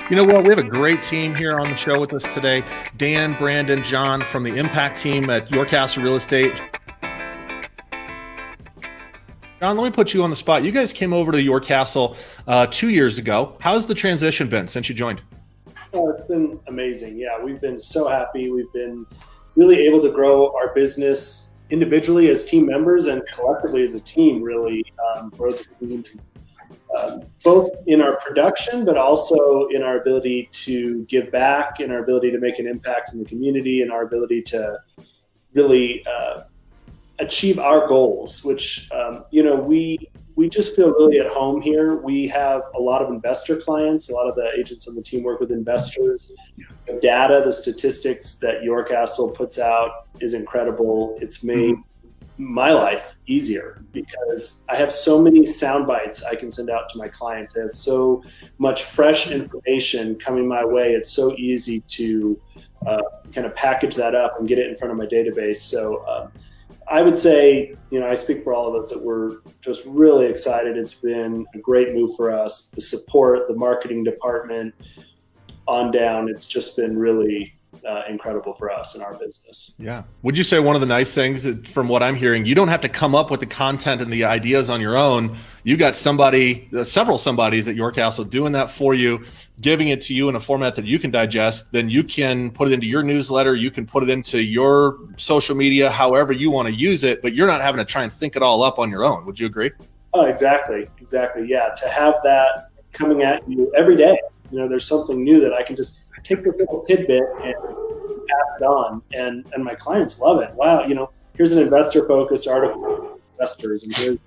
You know what? We have a great team here on the show with us today. Dan, Brandon, Jon from the iMPACT team at Your Castle Real Estate. Jon, let me put you on the spot. You guys came over to Your Castle 2 years ago. How's the transition been since you joined? Oh, it's been amazing. Yeah, we've been so happy. We've been really able to grow our business individually as team members and collectively as a team, really grow the community. Both in our production, but also in our ability to give back, in our ability to make an impact in the community, and our ability to really achieve our goals, which, we just feel really at home here. We have a lot of investor clients. A lot of the agents on the team work with investors. The data, the statistics that Your Castle puts out is incredible. It's made my life easier because I have so many sound bites I can send out to my clients. I have so much fresh information coming my way. It's so easy to kind of package that up and get it in front of my database. So I would say, I speak for all of us that we're just really excited. It's been a great move for us. The support, the marketing department on down, it's just been really incredible for us in our business. Yeah. Would you say one of the nice things from what I'm hearing, you don't have to come up with the content and the ideas on your own. You got several somebodies at Your Castle doing that for you, giving it to you in a format that you can digest. Then you can put it into your newsletter. You can put it into your social media, however you want to use it, but you're not having to try and think it all up on your own. Would you agree? Oh, exactly. Yeah. To have that coming at you every day, there's something new that I can just take the little tidbit and pass it on, and my clients love it. Wow, here's an investor-focused article for investors, and here's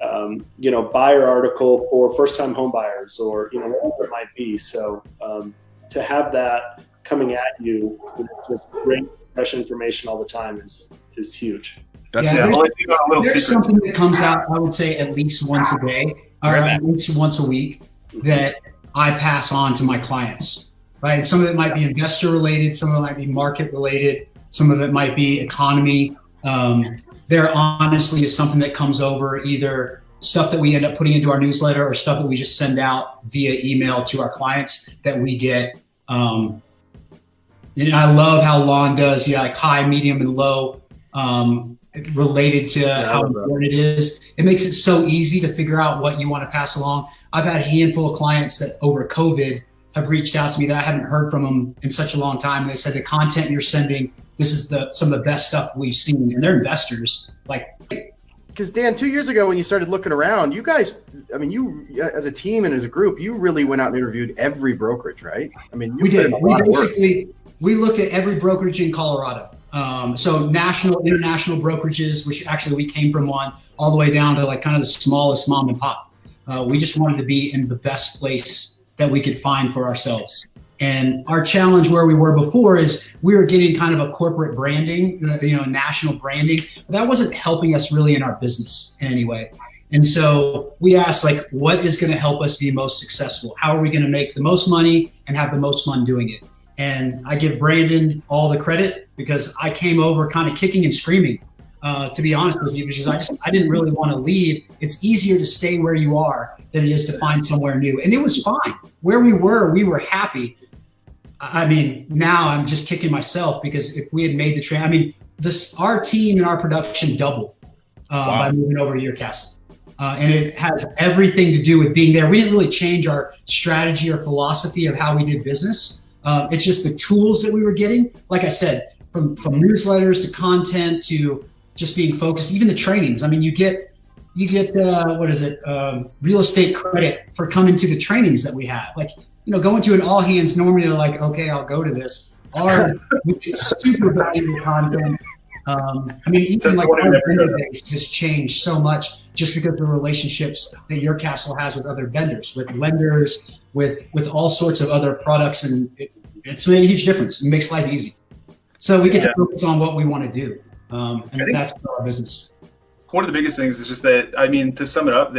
a buyer article for first-time home buyers, or whatever it might be. So to have that coming at you with just great fresh information all the time is huge. There's something that comes out, I would say, at least once a day, or at least once a week, that I pass on to my clients. Right. Some of it might be investor related. Some of it might be market related. Some of it might be economy. There honestly is something that comes over, either stuff that we end up putting into our newsletter or stuff that we just send out via email to our clients that we get. And I love how Lon does, like high, medium, and low related to how important it is. It makes it so easy to figure out what you want to pass along. I've had a handful of clients that over COVID have reached out to me that I haven't heard from them in such a long time. They said, the content you're sending, this is some of the best stuff we've seen. And they're investors. Because Dan, 2 years ago when you started looking around, you guys, you as a team and as a group, you really went out and interviewed every brokerage, right? We did. We looked at every brokerage in Colorado. So national, international brokerages, which actually we came from one, all the way down to kind of the smallest mom and pop. We just wanted to be in the best place that we could find for ourselves. And our challenge where we were before is we were getting kind of a corporate branding, national branding. But that wasn't helping us really in our business in any way. And so we asked, what is going to help us be most successful? How are we going to make the most money and have the most fun doing it? And I give Brandon all the credit because I came over kind of kicking and screaming, to be honest with you, because I didn't really want to leave. It's easier to stay where you are than it is to find somewhere new. And it was fine. Where we were happy. Now I'm just kicking myself because if we had made the our team and our production doubled by moving over to Your Castle. And it has everything to do with being there. We didn't really change our strategy or philosophy of how we did business. It's just the tools that we were getting. Like I said, from newsletters to content to just being focused, even the trainings. You get real estate credit for coming to the trainings that we have. Going to an all hands, normally they're like, okay, I'll go to this. Or we get super valuable content. Even our vendor base has changed so much just because of the relationships that Your Castle has with other vendors, with lenders, with all sorts of other products. And it's made a huge difference. It makes life easy. So we get to focus on what we want to do. And that's our business. One of the biggest things is just that, to sum it up,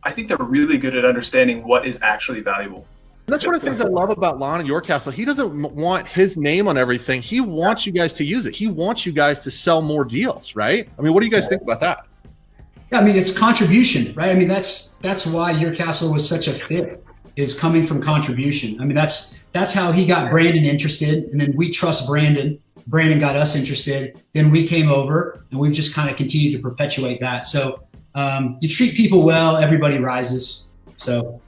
I think they're really good at understanding what is actually valuable. That's one of the things I love about Lon at Your Castle. He doesn't want his name on everything. He wants you guys to use it. He wants you guys to sell more deals, right? What do you guys think about that? Yeah, it's contribution, right? That's why Your Castle was such a fit. is coming from contribution. I mean, that's how he got Brandon interested, and then we trust Brandon. Brandon got us interested. Then we came over, and we've just kind of continued to perpetuate that. So you treat people well, everybody rises. So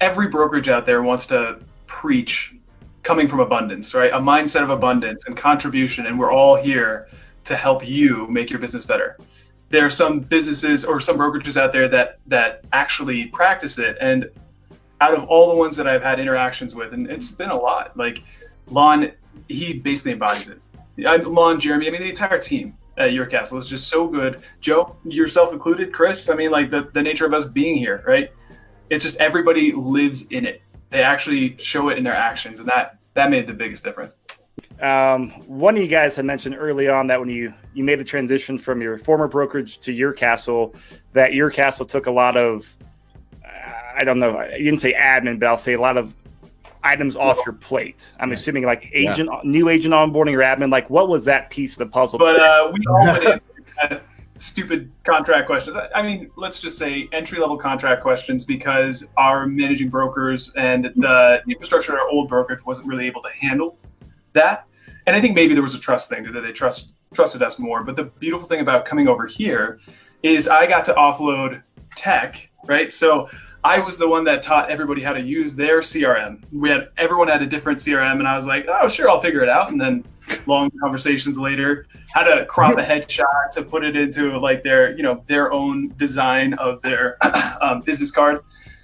every brokerage out there wants to preach coming from abundance, right? A mindset of abundance and contribution, and we're all here to help you make your business better. There are some businesses or some brokerages out there that actually practice it, and out of all the ones that I've had interactions with, and it's been a lot, like Lon, he basically embodies it. Lon, Jeremy, I mean, the entire team at Your Castle is just so good. Joe, yourself included, Chris, I mean, like the nature of us being here, right? It's just everybody lives in it. They actually show it in their actions, and that made the biggest difference. One of you guys had mentioned early on that when you made the transition from your former brokerage to Your Castle, that Your Castle took a lot of, I don't know, you didn't say admin, but I'll say a lot of items off your plate. I'm assuming like new agent onboarding or admin. Like, what was that piece of the puzzle? But we all went in stupid contract questions. I mean, let's just say entry-level contract questions, because our managing brokers and the infrastructure at our old brokerage wasn't really able to handle that. And I think maybe there was a trust thing that they trusted us more. But the beautiful thing about coming over here is I got to offload tech, right? So I was the one that taught everybody how to use their CRM. Everyone had a different CRM, and I was like, oh, sure, I'll figure it out. And then long conversations later, how to crop a headshot to put it into like their own design of their business card.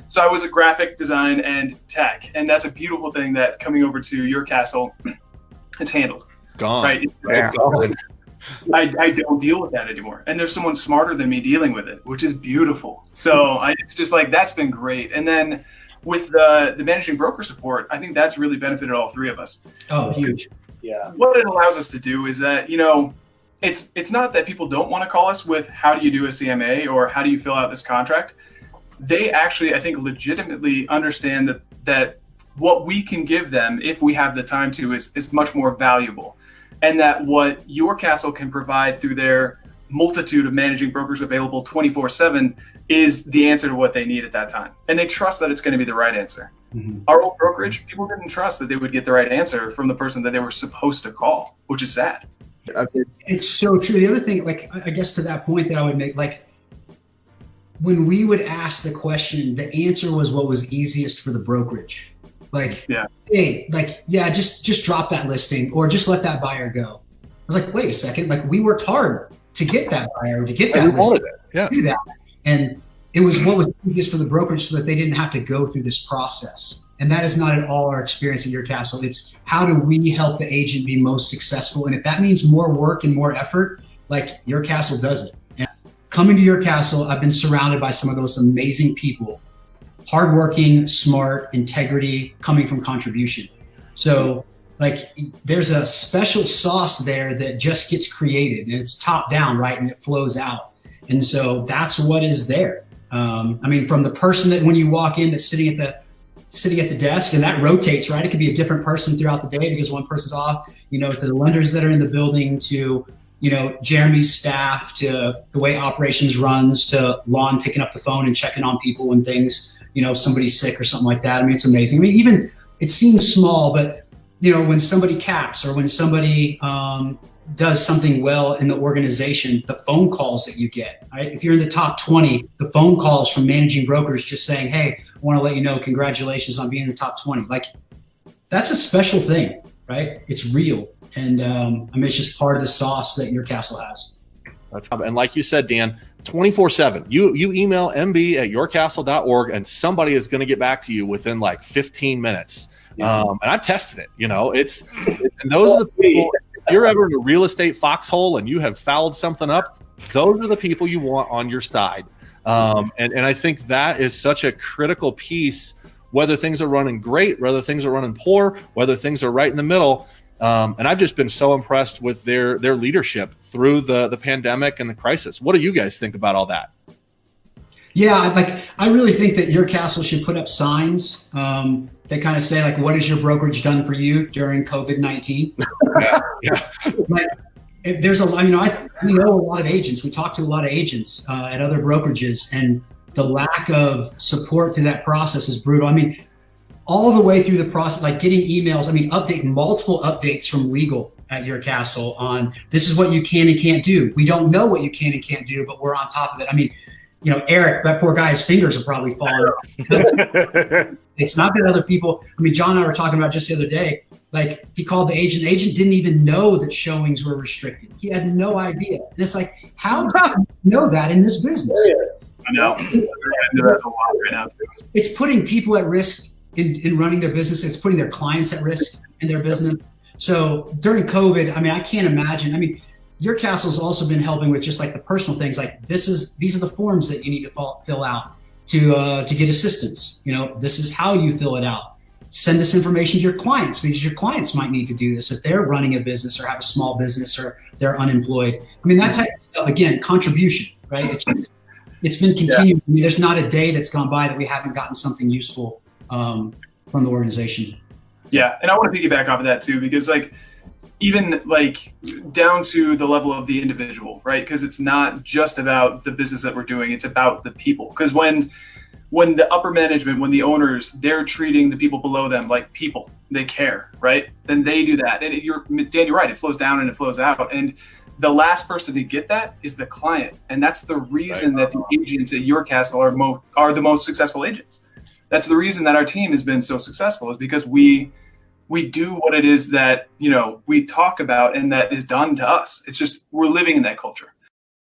So I was a graphic design and tech, and that's a beautiful thing that coming over to Your Castle, it's handled. Gone. Right? Yeah. Gone. I don't deal with that anymore. And there's someone smarter than me dealing with it, which is beautiful. So it's just like, that's been great. And then with the managing broker support, I think that's really benefited all three of us. Oh, huge. Yeah. What it allows us to do is that, it's not that people don't want to call us with how do you do a CMA or how do you fill out this contract. They actually, I think, legitimately understand that what we can give them if we have the time to is much more valuable. And that what Your Castle can provide through their multitude of managing brokers available 24/7 is the answer to what they need at that time. And they trust that it's going to be the right answer. Mm-hmm. Our old brokerage, people didn't trust that they would get the right answer from the person that they were supposed to call, which is sad. It's so true. The other thing, like, I guess to that point that I would make, like, when we would ask the question, the answer was what was easiest for the brokerage. Like, hey, like, just drop that listing or just let that buyer go. I was like, wait a second, like, we worked hard to get that buyer, to get that listing, to do that. And it was what was easiest for the brokerage so that they didn't have to go through this process. And that is not at all our experience at Your Castle. It's how do we help the agent be most successful? And if that means more work and more effort, like, Your Castle does it. And coming to Your Castle, I've been surrounded by some of those amazing people. Hardworking, smart, integrity, coming from contribution. So, like, there's a special sauce there that just gets created, and it's top down, right? And it flows out. And so that's what is there. I mean, from the person that when you walk in that's sitting at the desk, and that rotates, right? It could be a different person throughout the day because one person's off, to the lenders that are in the building, to Jeremy's staff, to the way operations runs, to Lon picking up the phone and checking on people and things. Somebody's sick or something like that. I mean, it's amazing. I mean, even it seems small, but when somebody caps or when somebody does something well in the organization, the phone calls that you get, right? If you're in the top 20, the phone calls from managing brokers just saying, hey, I want to let you know, congratulations on being in the top 20. Like, that's a special thing, right? It's real. And I mean, it's just part of the sauce that Your Castle has. And like you said, Dan, 24/7. You email mb@yourcastle.org and somebody is going to get back to you within like 15 minutes. Yeah. And I've tested it. And those are the people. If you're ever in a real estate foxhole and you have fouled something up, those are the people you want on your side. And I think that is such a critical piece, whether things are running great, whether things are running poor, whether things are right in the middle. And I've just been so impressed with their leadership through the pandemic and the crisis. What do you guys think about all that? Yeah, like, I really think that Your Castle should put up signs that kind of say, like, what has your brokerage done for you during COVID-19? Yeah. Like, there's a lot, we know a lot of agents. We talk to a lot of agents at other brokerages, and the lack of support through that process is brutal. I mean, all the way through the process, like getting emails, I mean, multiple updates from legal at your castle on this is what you can and can't do. We don't know what you can and can't do, but we're on top of it. I mean, you know, Eric, that poor guy's fingers are probably falling. It's not that other people, I mean, John and I were talking about just the other day, like he called the agent. The agent didn't even know that showings were restricted. He had no idea. And it's like, how do you know that in this business? I know. It's putting people at risk in running their business. It's putting their clients at risk in their business. So during COVID, I mean, I can't imagine. I mean, your castle's also been helping with just like the personal things. Like these are the forms that you need to fill out to get assistance. You know, this is how you fill it out. Send this information to your clients because your clients might need to do this if they're running a business or have a small business or they're unemployed. I mean, that type of stuff, again, contribution, right? It's been continuing. I mean, there's not a day that's gone by that we haven't gotten something useful from the organization. Yeah. And I want to piggyback off of that too, because like, even like down to the level of the individual, right? Because it's not just about the business that we're doing, it's about the people. Because when the upper management, when the owners, they're treating the people below them like people, they care, right? Then they do that. And Dan, you're right, it flows down and it flows out. And the last person to get that is the client. And that's the reason that the agents at your castle are the most successful agents. That's the reason that our team has been so successful, is because we do what it is that, you know, we talk about and that is done to us. It's just, we're living in that culture.